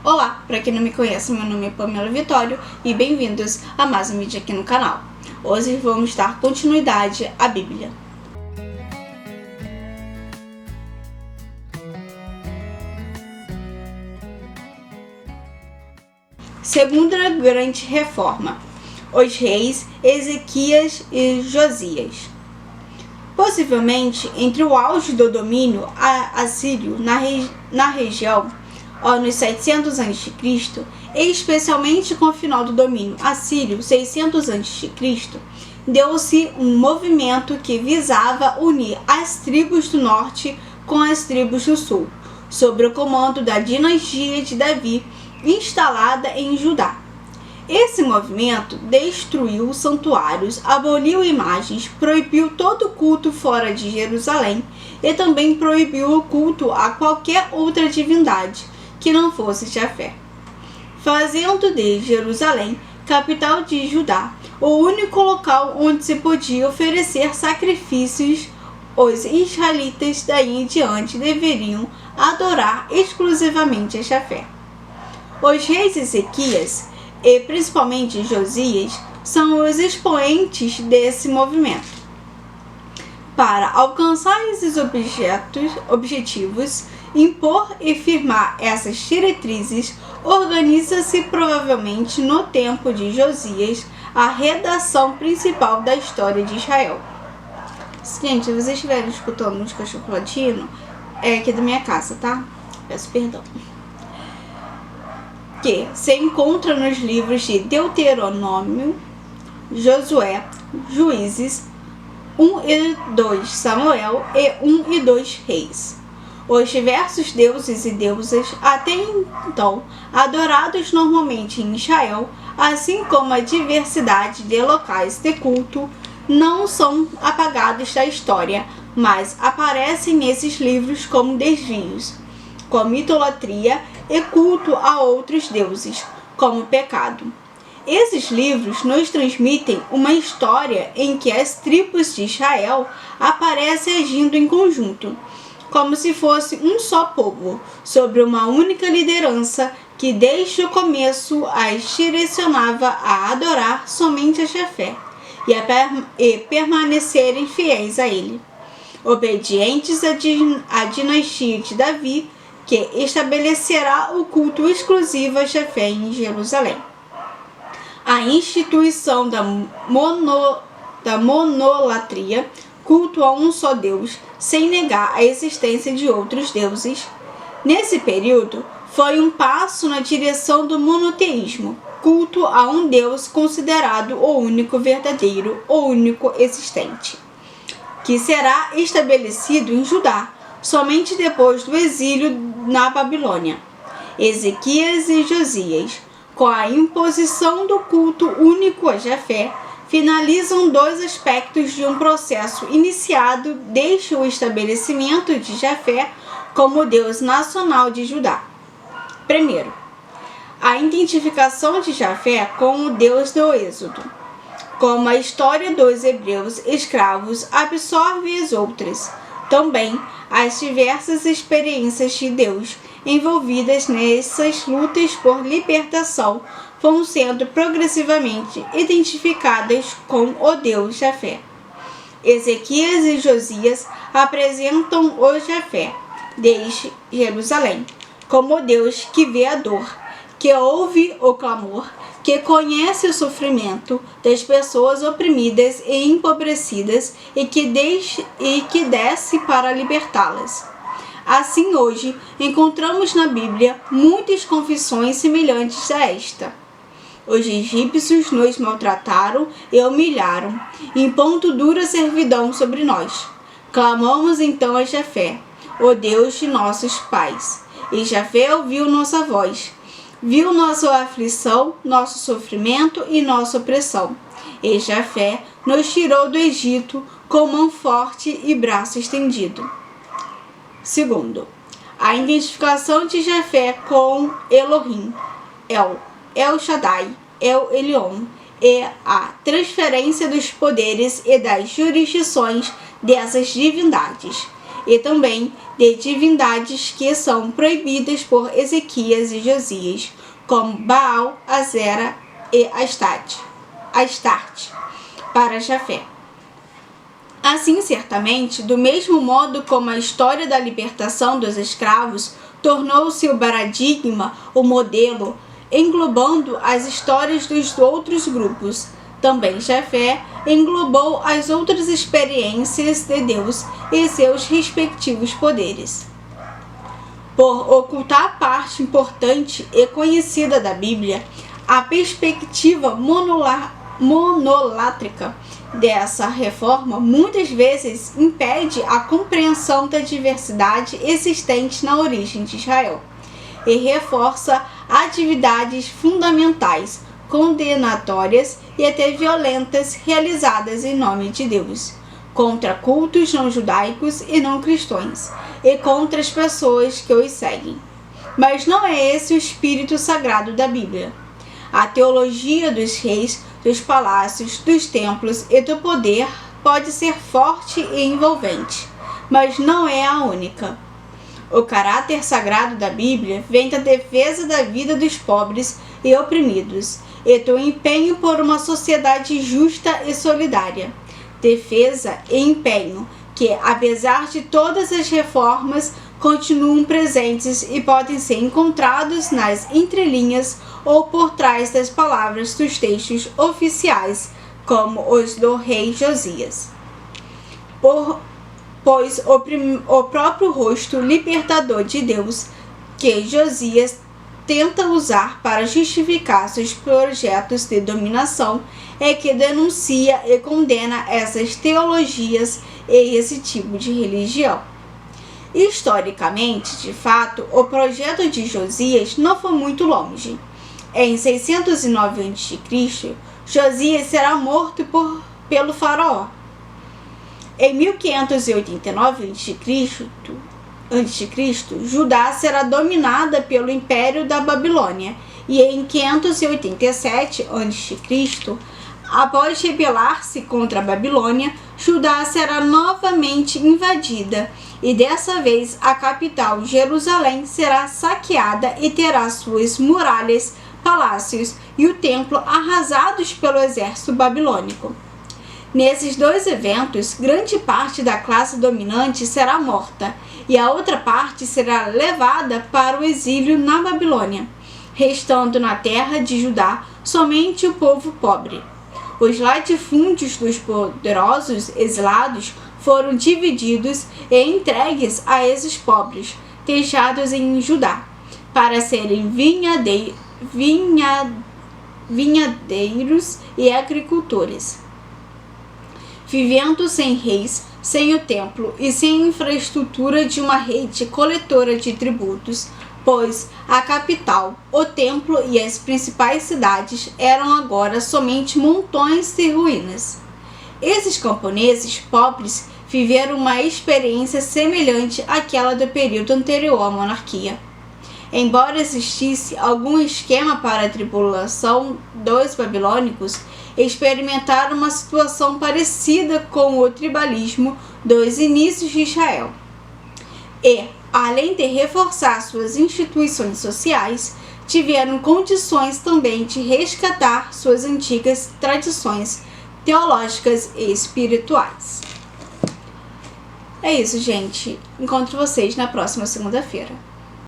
Olá, para quem não me conhece, meu nome é Pamela Vitório e bem-vindos a mais um vídeo aqui no canal. Hoje vamos dar continuidade à Bíblia. Segunda grande reforma: os reis Ezequias e Josias. Possivelmente entre o auge do domínio assírio na região, anos 700 a.C., e especialmente com o final do domínio assírio, 600 a.C., deu-se um movimento que visava unir as tribos do norte com as tribos do sul, sob o comando da dinastia de Davi, instalada em Judá. Esse movimento destruiu santuários, aboliu imagens, proibiu todo culto fora de Jerusalém e também proibiu o culto a qualquer outra divindade que não fosse Jafé, fazendo de Jerusalém, capital de Judá, o único local onde se podia oferecer sacrifícios. Os israelitas daí em diante deveriam adorar exclusivamente a Jafé. Os reis Ezequias e principalmente Josias são os expoentes desse movimento. Para alcançar esses objetivos, impor e firmar essas diretrizes, organiza-se provavelmente no tempo de Josias a redação principal da história de Israel. Gente, se vocês estiverem escutando uns cachorros latindo, é aqui da minha casa, tá? Peço perdão. Que se encontra nos livros de Deuteronômio, Josué, Juízes, 1 e 2 Samuel e 1 e 2 Reis. Os diversos deuses e deusas até então adorados normalmente em Israel, assim como a diversidade de locais de culto, não são apagados da história, mas aparecem nesses livros como desvios, como idolatria e culto a outros deuses, como pecado. Esses livros nos transmitem uma história em que as tribos de Israel aparecem agindo em conjunto, como se fosse um só povo, sobre uma única liderança que desde o começo as direcionava a adorar somente a Jafé e permanecerem fiéis a ele, obedientes à dinastia de Davi, que estabelecerá o culto exclusivo a Jafé em Jerusalém. A instituição da monolatria, culto a um só Deus, sem negar a existência de outros deuses, nesse período foi um passo na direção do monoteísmo, culto a um Deus considerado o único verdadeiro, o único existente, que será estabelecido em Judá somente depois do exílio na Babilônia. Ezequias e Josias, com a imposição do culto único a Jafé, finalizam dois aspectos de um processo iniciado desde o estabelecimento de Jafé como Deus nacional de Judá. Primeiro, a identificação de Jafé com o Deus do Êxodo. Como a história dos hebreus escravos absorve as outras, também as diversas experiências de Deus envolvidas nessas lutas por libertação vão sendo progressivamente identificadas com o Deus Jafé. Ezequias e Josias apresentam o Jafé, desde Jerusalém, como Deus que vê a dor, que ouve o clamor, que conhece o sofrimento das pessoas oprimidas e empobrecidas e que desce para libertá-las. Assim, hoje, encontramos na Bíblia muitas confissões semelhantes a esta. Os egípcios nos maltrataram e humilharam, impondo dura servidão sobre nós. Clamamos então a Jafé, o Deus de nossos pais, e Jafé ouviu nossa voz. Viu nossa aflição, nosso sofrimento e nossa opressão. E Jafé nos tirou do Egito com mão forte e braço estendido. Segundo, a identificação de Jafé com Elohim, El Shaddai, El Elyon, e a transferência dos poderes e das jurisdições dessas divindades. e também de divindades que são proibidas por Ezequias e Josias, como Baal, Azera e Astarte, para Jafé. Assim, certamente, do mesmo modo como a história da libertação dos escravos tornou-se o paradigma, o modelo, englobando as histórias dos outros grupos, também Jafé englobou as outras experiências de Deus e seus respectivos poderes. Por ocultar parte importante e conhecida da Bíblia, a perspectiva monolátrica dessa reforma muitas vezes impede a compreensão da diversidade existente na origem de Israel e reforça atividades fundamentais, condenatórias e até violentas realizadas em nome de Deus, contra cultos não judaicos e não cristãos, e contra as pessoas que os seguem. Mas não é esse o espírito sagrado da Bíblia. A teologia dos reis, dos palácios, dos templos e do poder pode ser forte e envolvente, mas não é a única. O caráter sagrado da Bíblia vem da defesa da vida dos pobres e oprimidos e do empenho por uma sociedade justa e solidária. Defesa e empenho que, apesar de todas as reformas, continuam presentes e podem ser encontrados nas entrelinhas ou por trás das palavras dos textos oficiais, como os do rei Josias. Pois o próprio rosto libertador de Deus, que Josias tenta usar para justificar seus projetos de dominação, é que denuncia e condena essas teologias e esse tipo de religião. Historicamente, de fato, o projeto de Josias não foi muito longe. Em 609 a.C., Josias será morto pelo faraó. Em 1589 a.C., Judá será dominada pelo Império da Babilônia e em 587 a.C., após rebelar-se contra a Babilônia, Judá será novamente invadida e dessa vez a capital, Jerusalém, será saqueada e terá suas muralhas, palácios e o templo arrasados pelo exército babilônico. Nesses dois eventos, grande parte da classe dominante será morta e a outra parte será levada para o exílio na Babilônia, restando na terra de Judá somente o povo pobre. Os latifúndios dos poderosos exilados foram divididos e entregues a esses pobres, deixados em Judá, para serem vinhadeiros e agricultores. Vivendo sem reis, sem o templo e sem infraestrutura de uma rede coletora de tributos, pois a capital, o templo e as principais cidades eram agora somente montões de ruínas. Esses camponeses pobres viveram uma experiência semelhante àquela do período anterior à monarquia. Embora existisse algum esquema para a tribulação dos babilônicos, experimentaram uma situação parecida com o tribalismo dos inícios de Israel. E, além de reforçar suas instituições sociais, tiveram condições também de resgatar suas antigas tradições teológicas e espirituais. É isso, gente. Encontro vocês na próxima segunda-feira.